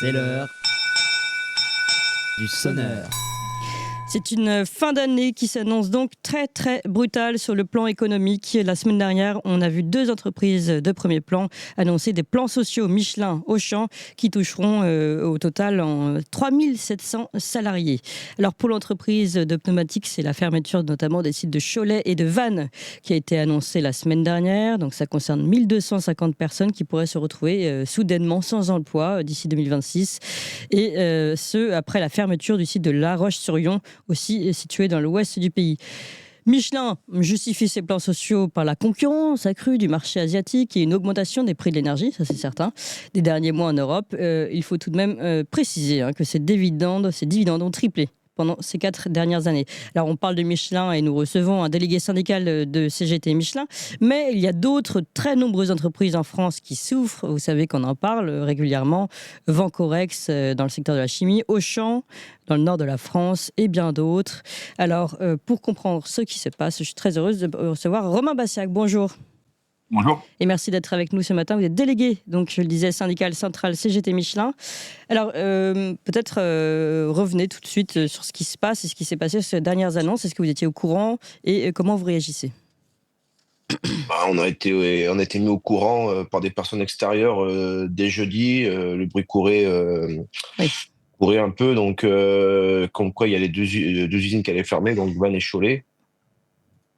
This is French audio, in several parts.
C'est l'heure du sonneur. C'est une fin d'année qui s'annonce donc très très brutale sur le plan économique. La semaine dernière, on a vu 2 entreprises de premier plan annoncer des plans sociaux Michelin, Auchan, qui toucheront au total 3700 salariés. Alors pour l'entreprise de pneumatiques, c'est la fermeture notamment des sites de Cholet et de Vannes qui a été annoncée la semaine dernière. Donc ça concerne 1250 personnes qui pourraient se retrouver soudainement sans emploi d'ici 2026. Et ce, après la fermeture du site de La Roche-sur-Yon, aussi situé dans l'ouest du pays. Michelin justifie ses plans sociaux par la concurrence accrue du marché asiatique et une augmentation des prix de l'énergie, ça c'est certain, des derniers mois en Europe. Il faut tout de même préciser que ces dividendes ont triplé pendant ces 4 dernières années. Alors on parle de Michelin et nous recevons un délégué syndical de CGT Michelin, mais il y a d'autres très nombreuses entreprises en France qui souffrent, vous savez qu'on en parle régulièrement, Vencorex dans le secteur de la chimie, Auchan dans le nord de la France et bien d'autres. Alors pour comprendre ce qui se passe, je suis très heureuse de recevoir Romain Bassiac. Bonjour. Bonjour. Et merci d'être avec nous ce matin. Vous êtes délégué, donc je le disais, syndical central CGT Michelin. Alors, peut-être revenez tout de suite sur ce qui se passe et ce qui s'est passé sur ces dernières annonces. Est-ce que vous étiez au courant et comment vous réagissez ? On a été mis au courant par des personnes extérieures dès jeudi. Le bruit courait un peu, donc comme quoi il y a les deux usines qui allaient fermer, donc Vannes et Cholet.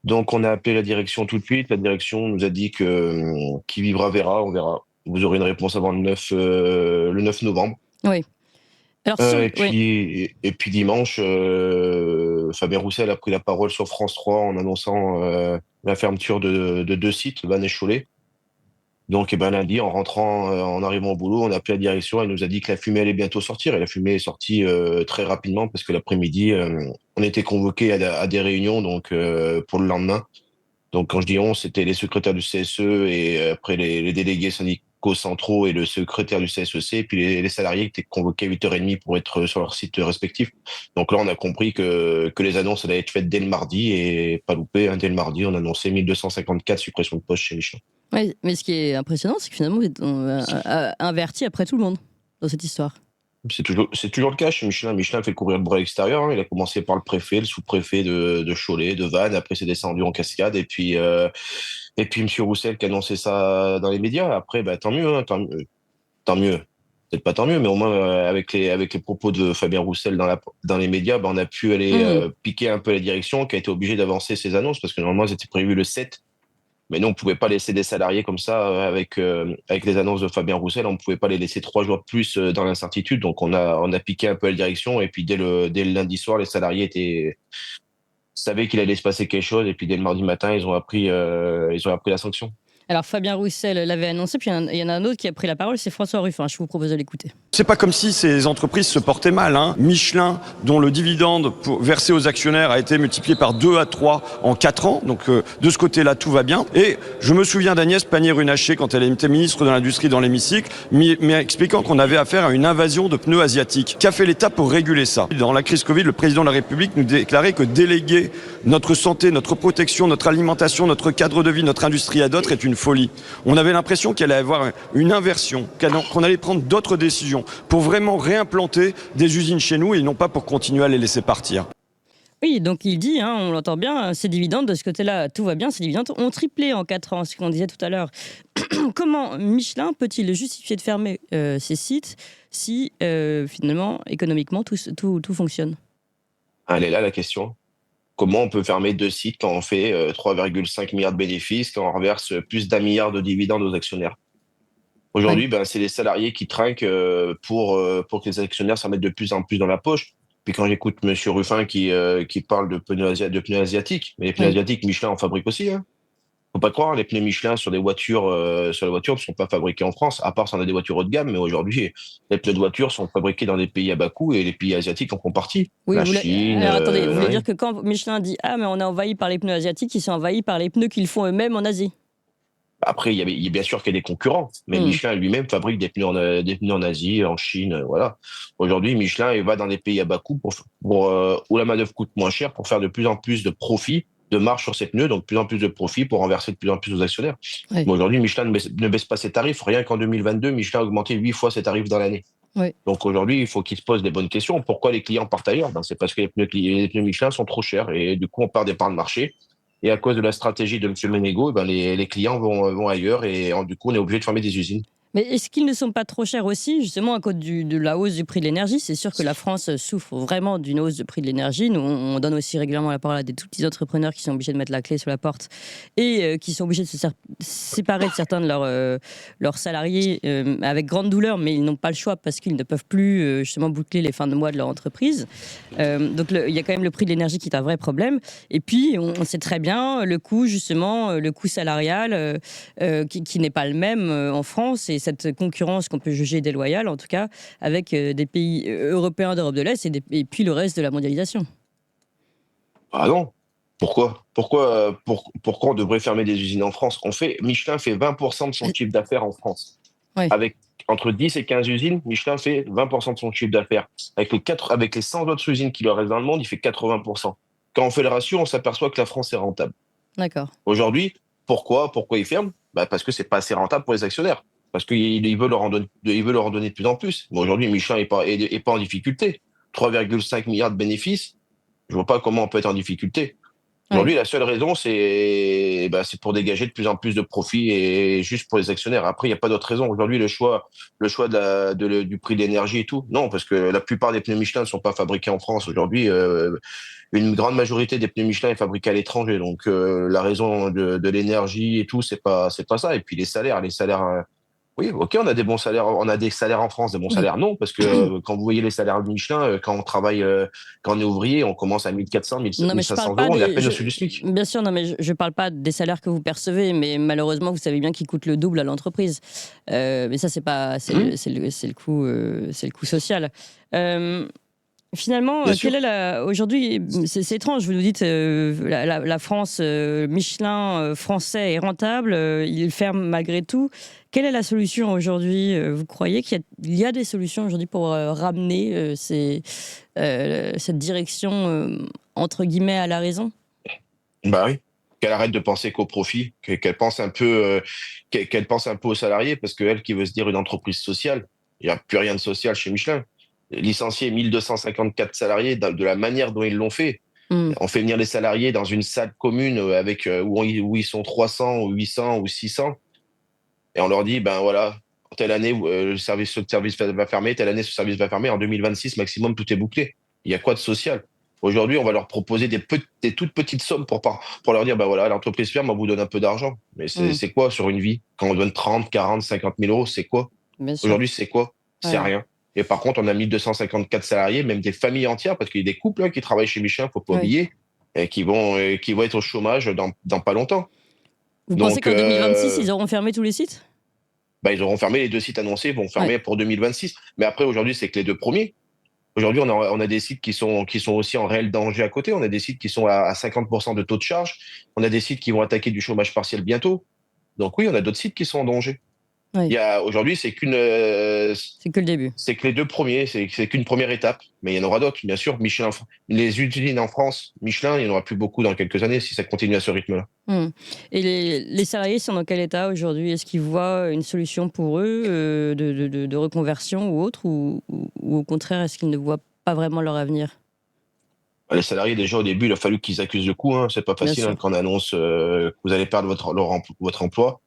Donc on a appelé la direction tout de suite. La direction nous a dit que qui vivra verra, on verra. Vous aurez une réponse avant le 9 novembre. Oui. Alors, et puis dimanche, Fabien Roussel a pris la parole sur France 3 en annonçant la fermeture de 2 sites, Vannes et Cholet. Donc lundi, en arrivant au boulot, on a appelé la direction, elle nous a dit que la fumée allait bientôt sortir. Et la fumée est sortie très rapidement parce que l'après-midi, on était convoqués à des réunions donc pour le lendemain. Donc quand je dis on, c'était les secrétaires du CSE et après les délégués syndicaux centraux et le secrétaire du CSEC, et puis les salariés qui étaient convoqués à 8h30 pour être sur leur site respectif. Donc là, on a compris que les annonces allaient être faites dès le mardi et pas loupé, dès le mardi, on annonçait 1254 suppressions de postes chez Michelin. Oui, mais ce qui est impressionnant, c'est que finalement, vous êtes inverti après tout le monde dans cette histoire. C'est toujours le cas chez Michelin. Michelin fait courir le bras extérieur. Il a commencé par le préfet, le sous-préfet de Cholet, de Vannes. Après, c'est descendu en cascade. Et puis M. Roussel qui a annoncé ça dans les médias. Après, tant mieux. Tant mieux. Peut-être pas tant mieux, mais au moins, avec les propos de Fabien Roussel dans les médias, on a pu aller piquer un peu la direction, qui a été obligée d'avancer ses annonces, parce que normalement, c'était prévu le 7. Mais nous, on ne pouvait pas laisser des salariés comme ça avec les annonces de Fabien Roussel. On ne pouvait pas les laisser 3 jours de plus dans l'incertitude. Donc, on a piqué un peu la direction. Et puis, dès le lundi soir, les salariés savaient qu'il allait se passer quelque chose. Et puis, dès le mardi matin, ils ont appris la sanction. Alors Fabien Roussel l'avait annoncé, puis il y en a un autre qui a pris la parole, c'est François Ruffin. Je vous propose de l'écouter. C'est pas comme si ces entreprises se portaient mal. Michelin, dont le dividende versé aux actionnaires a été multiplié par 2 à 3 en 4 ans. Donc de ce côté-là, tout va bien. Et je me souviens d'Agnès Pannier-Runacher, quand elle était ministre de l'Industrie dans l'hémicycle, expliquant qu'on avait affaire à une invasion de pneus asiatiques. Qu'a fait l'État pour réguler ça ? Dans la crise Covid, le président de la République nous déclarait que déléguer notre santé, notre protection, notre alimentation, notre cadre de vie, notre industrie à d'autres est une folie. On avait l'impression qu'il allait y avoir une inversion, qu'on allait prendre d'autres décisions pour vraiment réimplanter des usines chez nous et non pas pour continuer à les laisser partir. Oui, donc il dit, on l'entend bien, ces dividendes, de ce côté-là, tout va bien, ces dividendes ont triplé en 4 ans, ce qu'on disait tout à l'heure. Comment Michelin peut-il justifier de fermer ces sites si, finalement, économiquement, tout fonctionne ? Elle est là, la question. Comment on peut fermer 2 sites quand on fait 3,5 milliards de bénéfices, quand on reverse plus d'1 milliard de dividendes aux actionnaires ? Aujourd'hui, c'est les salariés qui trinquent pour que les actionnaires s'en mettent de plus en plus dans la poche. Puis quand j'écoute M. Ruffin qui parle de pneus asiatiques, mais les pneus asiatiques, Michelin en fabrique aussi. Faut pas croire, les pneus Michelin sur les voitures ne sont pas fabriqués en France, à part si on a des voitures haut de gamme. Mais aujourd'hui, les pneus de voitures sont fabriqués dans des pays à bas coût et les pays asiatiques en font partie. Oui, la Chine. Alors attendez, vous voulez dire que quand Michelin dit « Ah, mais on est envahi par les pneus asiatiques », ils sont envahis par les pneus qu'ils font eux-mêmes en Asie ? Après, il y a bien sûr qu'il y a des concurrents, mais Michelin lui-même fabrique des pneus en Asie, en Chine, voilà. Aujourd'hui, Michelin il va dans des pays à bas coût où la main-d'œuvre coûte moins cher pour faire de plus en plus de profits, de marge sur ces pneus, donc de plus en plus de profits pour renverser de plus en plus aux actionnaires. Oui. Aujourd'hui, Michelin ne baisse pas ses tarifs. Rien qu'en 2022, Michelin a augmenté 8 fois ses tarifs dans l'année. Oui. Donc aujourd'hui, il faut qu'ils se posent des bonnes questions. Pourquoi les clients partent ailleurs? Ben, c'est parce que les pneus Michelin sont trop chers et du coup, on part des parts de marché. Et à cause de la stratégie de M. Ménégo, ben, les clients vont ailleurs et du coup, on est obligé de fermer des usines. Mais est-ce qu'ils ne sont pas trop chers aussi, justement, à cause de la hausse du prix de l'énergie? C'est sûr que la France souffre vraiment d'une hausse de prix de l'énergie. Nous, on donne aussi régulièrement la parole à des tout petits entrepreneurs qui sont obligés de mettre la clé sur la porte et qui sont obligés de se séparer de certains de leurs salariés avec grande douleur, mais ils n'ont pas le choix parce qu'ils ne peuvent plus justement boucler les fins de mois de leur entreprise. Donc il y a quand même le prix de l'énergie qui est un vrai problème. Et puis, on sait très bien le coût, justement, le coût salarial qui n'est pas le même en France, et cette concurrence qu'on peut juger déloyale, en tout cas, avec des pays européens d'Europe de l'Est et puis le reste de la mondialisation. Ah non. Pourquoi on devrait fermer des usines en France? Michelin fait 20% de son chiffre d'affaires en France. Ouais. Avec entre 10 et 15 usines, Michelin fait 20% de son chiffre d'affaires. Avec les 100 autres usines qui leur restent dans le monde, il fait 80%. Quand on fait le ratio, on s'aperçoit que la France est rentable. D'accord. Aujourd'hui, pourquoi ils ferment? Parce que c'est pas assez rentable pour les actionnaires. Parce qu'ils veulent leur en donner de plus en plus. Mais aujourd'hui, Michelin est pas en difficulté. 3,5 milliards de bénéfices. Je vois pas comment on peut être en difficulté. Aujourd'hui, la seule raison, c'est pour dégager de plus en plus de profits et juste pour les actionnaires. Après, il n'y a pas d'autre raison. Aujourd'hui, le choix du prix de l'énergie et tout, non, parce que la plupart des pneus Michelin ne sont pas fabriqués en France. Aujourd'hui, une grande majorité des pneus Michelin est fabriquée à l'étranger. Donc, la raison de l'énergie et tout, c'est pas ça. Et puis les salaires, oui, ok, on a des bons salaires, on a des salaires en France, des bons salaires, non, parce que quand vous voyez les salaires de Michelin, quand on travaille, quand on est ouvrier, on commence à 1400, Non, mais je 1500 parle pas euros, on est à des. peine au-dessus du SMIC. Bien sûr, non, mais je parle pas des salaires que vous percevez, mais malheureusement, vous savez bien qu'ils coûtent le double à l'entreprise. Mais ça, c'est pas, c'est le coût social. Finalement, Bien sûr. aujourd'hui, c'est étrange, vous nous dites la France, Michelin français est rentable, il ferme malgré tout. Quelle est la solution aujourd'hui? Vous croyez qu'il y a des solutions aujourd'hui pour ramener cette direction, entre guillemets, à la raison? Bah oui. Qu'elle arrête de penser qu'au profit, qu'elle pense un peu aux salariés, parce qu'elle qui veut se dire une entreprise sociale, il n'y a plus rien de social chez Michelin. Licencier 1254 salariés de la manière dont ils l'ont fait. Mm. On fait venir les salariés dans une salle commune où ils sont 300 ou 800 ou 600 et on leur dit, ben voilà, telle année, ce service va fermer, telle année, ce service va fermer, en 2026 maximum, tout est bouclé. Il y a quoi de social? Aujourd'hui, on va leur proposer des toutes petites sommes pour leur dire, ben voilà, l'entreprise ferme, on vous donne un peu d'argent. Mais c'est quoi sur une vie? Quand on donne 30, 40, 50 000 euros, c'est quoi? Bien sûr. Aujourd'hui, c'est quoi? C'est Ouais. rien. Et par contre, on a 1254 salariés, même des familles entières, parce qu'il y a des couples qui travaillent chez Michelin, faut pas Ouais. oublier, et qui vont être au chômage dans pas longtemps. Vous Donc, pensez qu'en 2026, ils auront fermé tous les sites? ils auront fermé les 2 sites annoncés, vont fermer pour 2026. Mais après, aujourd'hui, c'est que les 2 premiers. Aujourd'hui, on a des sites qui sont aussi en réel danger à côté. On a des sites qui sont à 50% de taux de charge. On a des sites qui vont attaquer du chômage partiel bientôt. Donc oui, on a d'autres sites qui sont en danger. Oui. Aujourd'hui, c'est C'est que le début. c'est que les 2 premiers, c'est qu'une première étape. Mais il y en aura d'autres, bien sûr. Les usines en France, Michelin, il n'y en aura plus beaucoup dans quelques années si ça continue à ce rythme-là. Et les salariés sont dans quel état aujourd'hui? Est-ce qu'ils voient une solution pour eux de reconversion ou autre, ou au contraire, est-ce qu'ils ne voient pas vraiment leur avenir? Les salariés, déjà, au début, il a fallu qu'ils accusent le coup. C'est pas Bien facile sûr. quand on annonce que vous allez perdre votre emploi.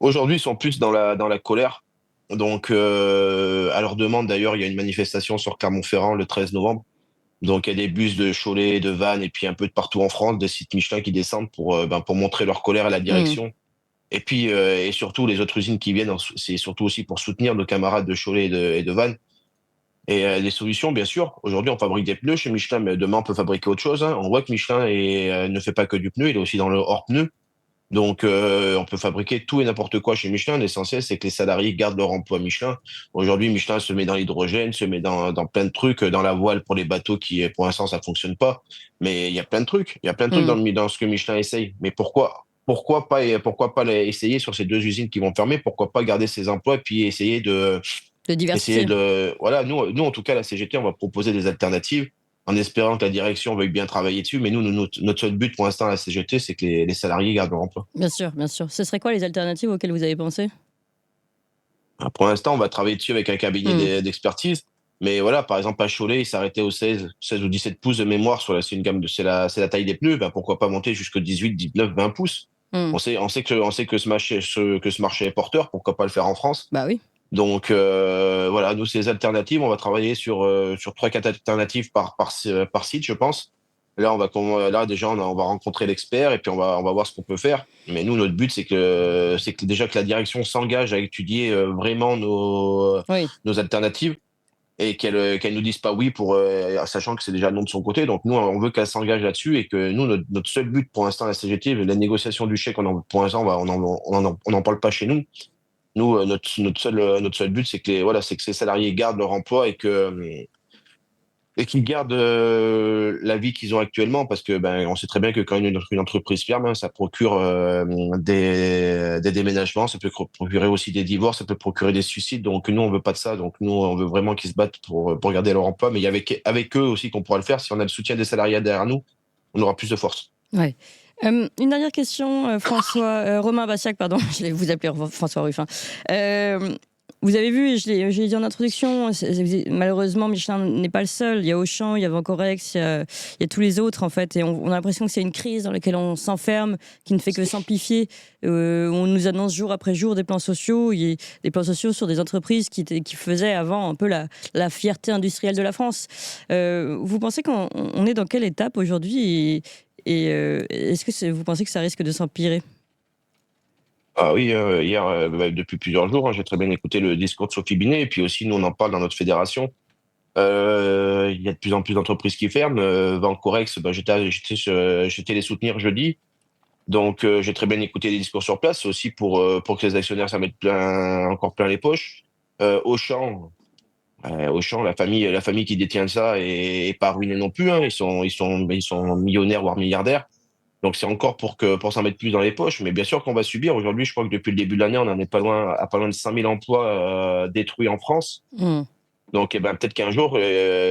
Aujourd'hui, ils sont plus dans la colère. Donc, à leur demande, d'ailleurs, il y a une manifestation sur Clermont-Ferrand le 13 novembre. Donc, il y a des bus de Cholet, de Vannes et puis un peu de partout en France, des sites Michelin qui descendent pour montrer leur colère à la direction. Et puis, et surtout, les autres usines qui viennent, c'est surtout aussi pour soutenir nos camarades de Cholet et de Vannes. Et les solutions, bien sûr. Aujourd'hui, on fabrique des pneus chez Michelin, mais demain, on peut fabriquer autre chose. On voit que Michelin ne fait pas que du pneu, il est aussi dans le hors-pneu. Donc, on peut fabriquer tout et n'importe quoi chez Michelin. L'essentiel, c'est que les salariés gardent leur emploi Michelin. Aujourd'hui, Michelin se met dans l'hydrogène, se met dans plein de trucs, dans la voile pour les bateaux qui, pour l'instant, ça fonctionne pas. Mais il y a plein de trucs. Il y a plein de trucs dans ce que Michelin essaye. Mais pourquoi pas essayer sur ces 2 usines qui vont fermer? Pourquoi pas garder ces emplois et puis essayer De diversifier. voilà, nous, en tout cas, la CGT, on va proposer des alternatives en espérant que la direction veuille bien travailler dessus. Mais nous, notre seul but pour l'instant à la CGT, c'est que les salariés gardent leur emploi. Bien sûr, bien sûr. Ce serait quoi les alternatives auxquelles vous avez pensé? Pour l'instant, on va travailler dessus avec un cabinet Mm. d'expertise. Mais voilà, par exemple, à Cholet, il s'arrêtait aux 16 ou 17 pouces de mémoire c'est une gamme c'est la taille des pneus. Ben, pourquoi pas monter jusqu'au 18, 19, 20 pouces? Mm. On sait que que ce marché est porteur. Pourquoi pas le faire en France? Bah oui. Donc, voilà, nous, c'est les alternatives. On va travailler sur 3, 4 alternatives par site, je pense. Là, là, déjà, on va rencontrer l'expert et puis on va voir ce qu'on peut faire. Mais nous, notre but, c'est que déjà que la direction s'engage à étudier vraiment Oui. nos alternatives et qu'elle nous dise pas oui sachant que c'est déjà non de son côté. Donc, nous, on veut qu'elle s'engage là-dessus et que nous, notre seul but pour l'instant, la CGT, la négociation du chèque, pour l'instant, on en parle pas chez nous. Nous, notre seul but, c'est que voilà, c'est que ces salariés gardent leur emploi et qu'ils gardent la vie qu'ils ont actuellement, parce que ben, on sait très bien que quand une entreprise ferme, hein, ça procure des déménagements, ça peut procurer aussi des divorces, ça peut procurer des suicides. Donc nous, on veut pas de ça. Donc nous, on veut vraiment qu'ils se battent pour garder leur emploi. Mais il y a avec eux aussi qu'on pourra le faire. Si on a le soutien des salariés derrière nous, on aura plus de force. Ouais. Une dernière question, Romain Bassiac, pardon, je vais vous appeler François Ruffin. Vous avez vu, je l'ai dit en introduction, malheureusement, Michelin n'est pas le seul. Il y a Auchan, il y a Vancorex, il y a tous les autres, en fait. Et on a l'impression que c'est une crise dans laquelle on s'enferme, qui ne fait que s'amplifier. On nous annonce jour après jour des plans sociaux. Il y a des plans sociaux sur des entreprises qui faisaient avant un peu la fierté industrielle de la France. Vous pensez qu'on est dans quelle étape aujourd'hui et est-ce que vous pensez que ça risque de s'empirer? Ah oui, hier, depuis plusieurs jours, hein, j'ai très bien écouté le discours de Sophie Binet, et puis aussi, nous, on en parle dans notre fédération. Il y a de plus en plus d'entreprises qui ferment. Vancorex, j'étais les soutenir jeudi. Donc, j'ai très bien écouté les discours sur place. C'est aussi pour que les actionnaires s'en mettent encore plein les poches. Auchan, la famille qui détient ça est pas ruinée non plus, hein. Ils sont millionnaires, voire milliardaires. Donc, c'est encore pour s'en mettre plus dans les poches. Mais bien sûr qu'on va subir. Aujourd'hui, je crois que depuis le début de l'année, on en est pas loin de 5000 emplois détruits en France. Hmm. Donc, eh ben, peut-être qu'un jour,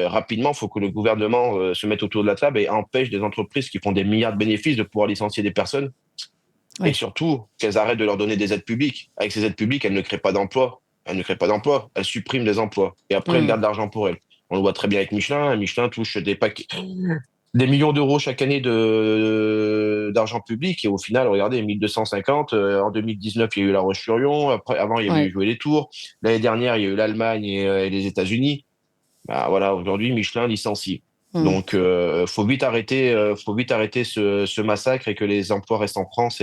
rapidement, il faut que le gouvernement se mette autour de la table et empêche des entreprises qui font des milliards de bénéfices de pouvoir licencier des personnes. Ouais. Et surtout, qu'elles arrêtent de leur donner des aides publiques. Avec ces aides publiques, elles ne créent pas d'emplois. Elles ne créent pas d'emplois. Elles suppriment des emplois. Et après, elles Hmm. gardent l'argent pour elles. On le voit très bien avec Michelin. Michelin touche des millions d'euros chaque année d'argent public. Et au final, regardez, 1250. En 2019, il y a eu La Roche-sur-Yon. Avant, il y avait Ouais. eu Jouer les Tours. L'année dernière, il y a eu l'Allemagne et les États-Unis. Bah, voilà, aujourd'hui, Michelin licencie. Hmm. Donc, faut vite arrêter ce massacre et que les emplois restent en France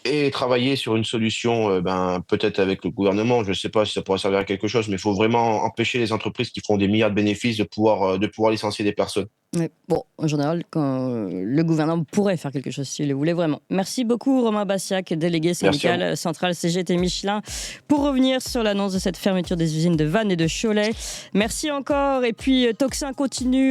et travailler sur une solution, ben, peut-être avec le gouvernement. Je ne sais pas si ça pourrait servir à quelque chose, mais il faut vraiment empêcher les entreprises qui font des milliards de bénéfices de pouvoir licencier des personnes. Ouais. Bon, en général, quand le gouvernement pourrait faire quelque chose s'il le voulait vraiment. Merci beaucoup, Romain Bassiac, délégué Merci à syndical central CGT Michelin, pour revenir sur l'annonce de cette fermeture des usines de Vannes et de Cholet. Merci encore. Et puis, Toxin continue.